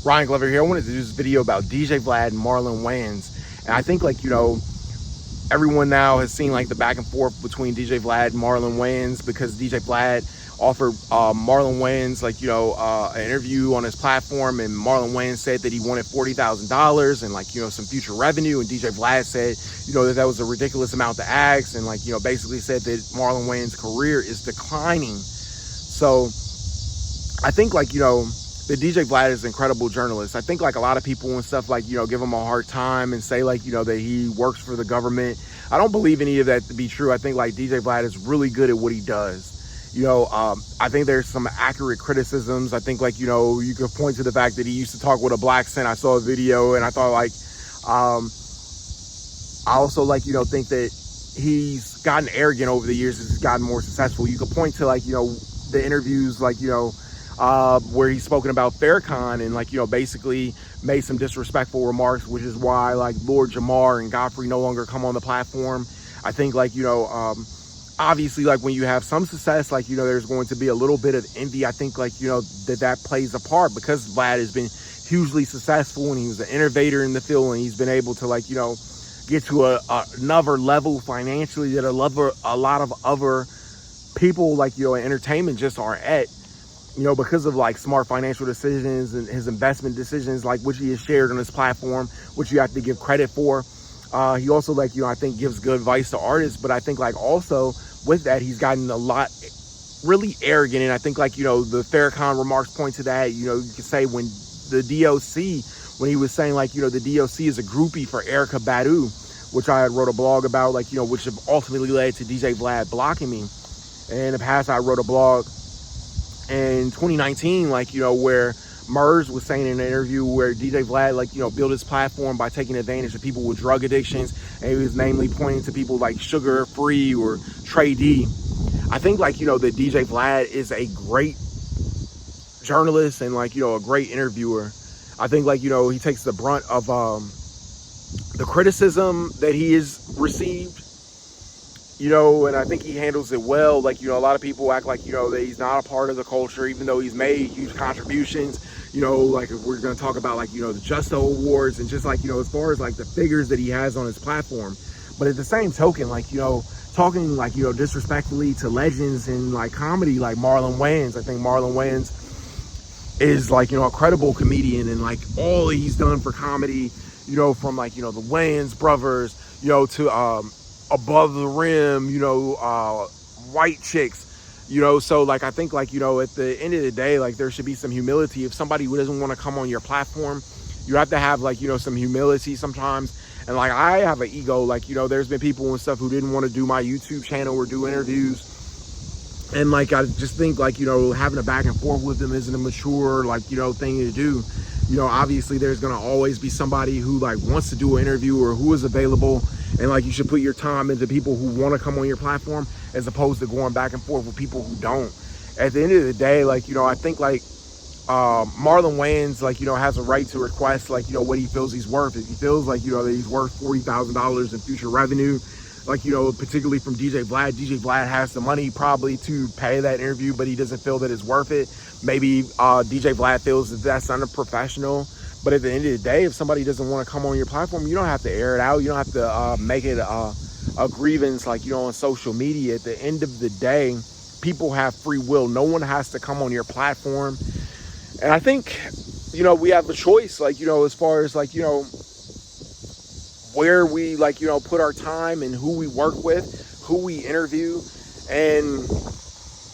Ryan Glover here. I wanted to do this video about DJ Vlad and Marlon Wayans. And I think, like, everyone now has seen like the back and forth between DJ Vlad and Marlon Wayans, because DJ Vlad offered Marlon Wayans an interview on his platform, and Marlon Wayans said that he wanted $40,000 and some future revenue, and DJ Vlad said that was a ridiculous amount to ask, and basically said that Marlon Wayans' career is declining. So I think that DJ Vlad is an incredible journalist. I think a lot of people and stuff give him a hard time and say that he works for the government. I don't believe any of that to be true. I think DJ Vlad is really good at what he does. I think there's some accurate criticisms. I think you could point to the fact that he used to talk with a black accent. I saw a video and I thought I also think that he's gotten arrogant over the years as he's gotten more successful. You could point to the interviews where he's spoken about Farrakhan and basically made some disrespectful remarks, which is why Lord Jamar and Godfrey no longer come on the platform. I think obviously when you have some success, there's going to be a little bit of envy. I think that plays a part, because Vlad has been hugely successful and he was an innovator in the field, and he's been able to get to another level financially that a lot of other people in entertainment just aren't at. Because of smart financial decisions and his investment decisions, which he has shared on his platform, which you have to give credit for. He also I think gives good advice to artists, but I think also with that, he's gotten a lot really arrogant. And I think the Farrakhan remarks point to that. You could say when the DOC, when he was saying the DOC is a groupie for Erykah Badu, which I had wrote a blog about, which ultimately led to DJ Vlad blocking me. And in the past, I wrote a blog in 2019, where Murs was saying in an interview where DJ Vlad, built his platform by taking advantage of people with drug addictions. And he was namely pointing to people like Sugar Free or Trey D. I think, that DJ Vlad is a great journalist and, a great interviewer. I think, he takes the brunt of the criticism that he has received. And I think he handles it well. A lot of people act that he's not a part of the culture, even though he's made huge contributions. We're going to talk about, the Justo Awards and just, as far as, the figures that he has on his platform. But at the same token, talking, disrespectfully to legends in, comedy, like Marlon Wayans. I think Marlon Wayans is, a credible comedian, and, all he's done for comedy, from, the Wayans brothers, to, Above the Rim, White Chicks, so I think at the end of the day, there should be some humility. If somebody who doesn't want to come on your platform, you have to have some humility sometimes. And I have an ego, there's been people and stuff who didn't want to do my YouTube channel or do interviews, and I just think having a back and forth with them isn't a mature thing to do. Obviously there's gonna always be somebody who wants to do an interview or who is available, and you should put your time into people who want to come on your platform, as opposed to going back and forth with people who don't. At the end of the day, I think Marlon Wayans has a right to request what he feels he's worth. If he feels that he's worth $40,000 in future revenue, particularly from DJ Vlad has the money probably to pay that interview, but he doesn't feel that it's worth it. Maybe DJ Vlad feels that that's unprofessional. But at the end of the day, if somebody doesn't want to come on your platform, you don't have to air it out. You don't have to make it a grievance on social media. At the end of the day, people have free will. No one has to come on your platform. And I think, we have a choice, as far as where we put our time and who we work with, who we interview. And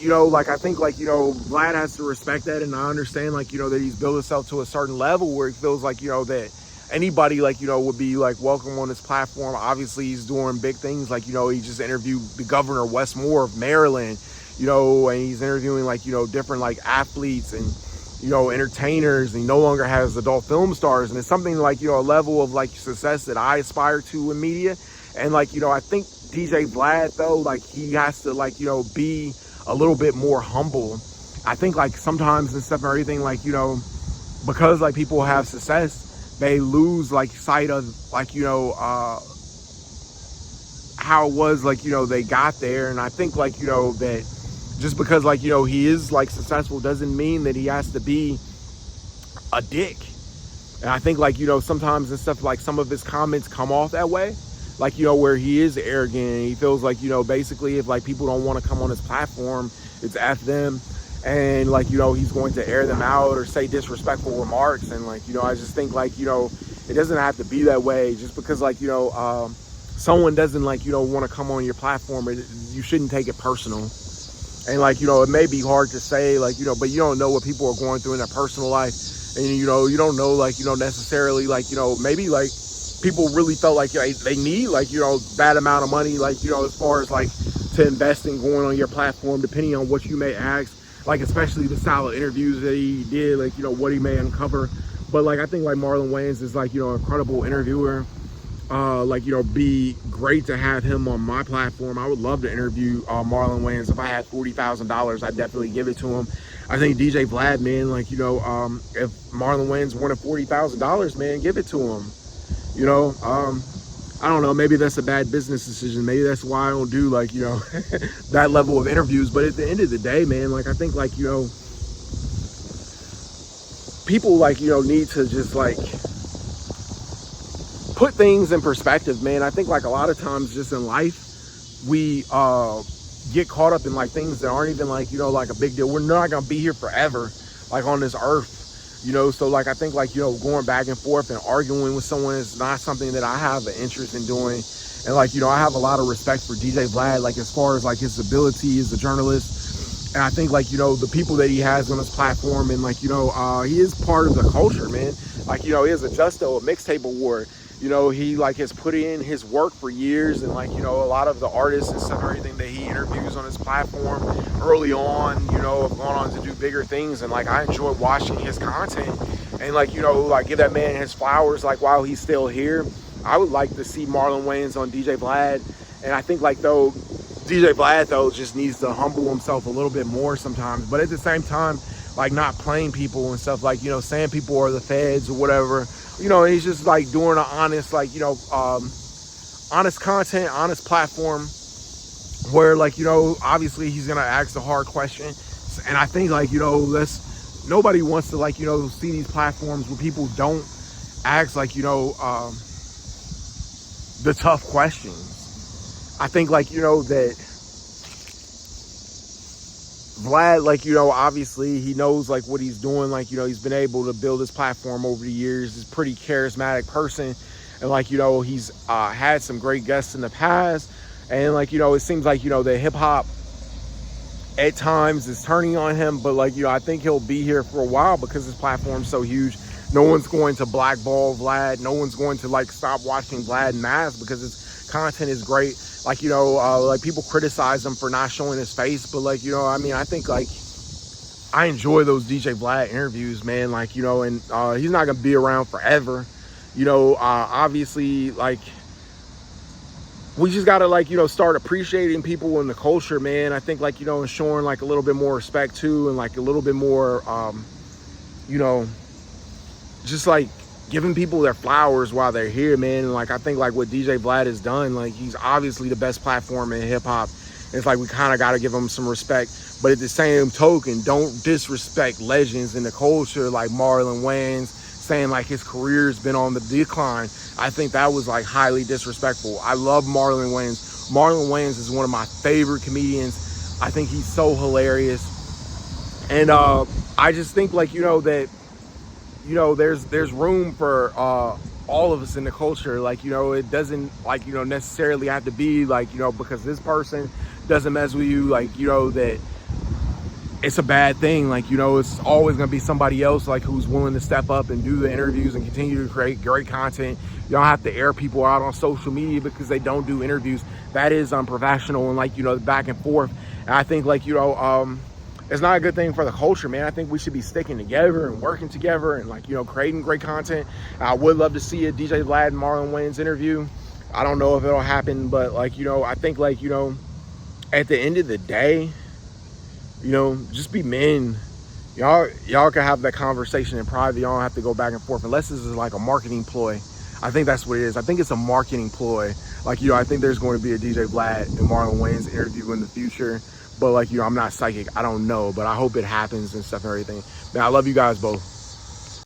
I think Vlad has to respect that, and I understand that he's built himself to a certain level where he feels that anybody would be welcome on his platform. Obviously he's doing big things, he just interviewed the governor Wes Moore of Maryland, and he's interviewing different athletes and entertainers, and he no longer has adult film stars, and it's something a level of success that I aspire to in media. And I think DJ Vlad though, he has to be a little bit more humble. I think sometimes and stuff and everything, because people have success, they lose sight of how it was they got there. And I think that just because he is successful doesn't mean that he has to be a dick. And I think like, you know, sometimes and stuff like some of his comments come off that way. Like, you know, where he is arrogant and he feels like, you know, basically if like people don't want to come on his platform, it's F them. And like, you know, he's going to air them out or say disrespectful remarks. And like, you know, I just think like, you know, it doesn't have to be that way just because like, you know, someone doesn't like, you know, want to come on your platform. You shouldn't take it personal. And like, you know, it may be hard to say like, you know, but you don't know what people are going through in their personal life. And, you know, you don't know like, you know, necessarily like, you know, maybe like people really felt like they need like, you know, that amount of money, like, you know, as far as like to invest in going on your platform, depending on what you may ask, like, especially the style of interviews that he did, like, you know, what he may uncover. But like, I think like Marlon Wayans is like, you know, an incredible interviewer. Like, you know, be great to have him on my platform. I would love to interview Marlon Wayans. If I had $40,000, I'd definitely give it to him. I think DJ Vlad, man, like, you know, if Marlon Wayans wanted $40,000, man, give it to him. You know, I don't know, maybe that's a bad business decision. Maybe that's why I don't do like, you know, that level of interviews. But at the end of the day, man, like, I think like, you know, people like, you know, need to just like put things in perspective, man. I think like a lot of times just in life, we get caught up in like things that aren't even like, you know, like a big deal. We're not gonna be here forever, like on this earth, you know. So like, I think like, you know, going back and forth and arguing with someone is not something that I have an interest in doing. And like, you know, I have a lot of respect for DJ Vlad, like as far as like his ability as a journalist. And I think like, you know, the people that he has on his platform, and like, you know, he is part of the culture, man. Like, you know, he is a Justo, a mixtape award. You know, he like has put in his work for years, and like, you know, a lot of the artists and stuff, everything that he interviews on his platform early on, you know, have gone on to do bigger things. And like, I enjoy watching his content and like, you know, like give that man his flowers, like while he's still here. I would like to see Marlon Wayans on DJ Vlad. And I think like though, DJ Vlad though just needs to humble himself a little bit more sometimes, but at the same time, like not playing people and stuff, like, you know, saying people are the feds or whatever. You know, he's just like doing an honest, like, you know, honest content, honest platform where like, you know, obviously he's going to ask the hard question. And I think like, you know, nobody wants to like, you know, see these platforms where people don't ask like, you know, the tough questions. I think like, you know, that Vlad, like, you know, obviously he knows like what he's doing. Like, you know, he's been able to build his platform over the years. He's a pretty charismatic person. And like, you know, he's had some great guests in the past. And like, you know, it seems like, you know, the hip hop at times is turning on him. But like, you know, I think he'll be here for a while because his platform's so huge. No one's going to blackball Vlad. No one's going to like stop watching Vlad in mass because his content is great. Like, you know, like people criticize him for not showing his face, but like, you know, I mean, I think like I enjoy those DJ Vlad interviews, man. Like, you know, and he's not gonna be around forever. You know, obviously, like we just gotta like, you know, start appreciating people in the culture, man. I think like, you know, and showing like a little bit more respect too, and like a little bit more, you know, just like giving people their flowers while they're here, man. And like, I think like what DJ Vlad has done, like he's obviously the best platform in hip hop. It's like, we kind of got to give him some respect, but at the same token, don't disrespect legends in the culture like Marlon Wayans, saying like his career's been on the decline. I think that was like highly disrespectful. I love Marlon Wayans. Marlon Wayans is one of my favorite comedians. I think he's so hilarious. And I just think like, you know, that, you know, there's room for all of us in the culture. Like, you know, it doesn't like, you know, necessarily have to be like, you know, because this person doesn't mess with you, like, you know, that it's a bad thing. Like, you know, it's always going to be somebody else like who's willing to step up and do the interviews and continue to create great content. You don't have to air people out on social media because they don't do interviews. That is unprofessional, and like, you know, back and forth. And I think like, you know, it's not a good thing for the culture, man. I think we should be sticking together and working together and like, you know, creating great content. I would love to see a DJ Vlad and Marlon Wayans interview. I don't know if it'll happen, but like, you know, I think like, you know, at the end of the day, you know, just be men. Y'all can have that conversation in private. Y'all don't have to go back and forth unless this is like a marketing ploy. I think that's what it is. I think it's a marketing ploy. Like, you know, I think there's going to be a DJ Vlad and Marlon Wayans interview in the future. But like, you know, I'm not psychic. I don't know, but I hope it happens and stuff and everything. Man, I love you guys both.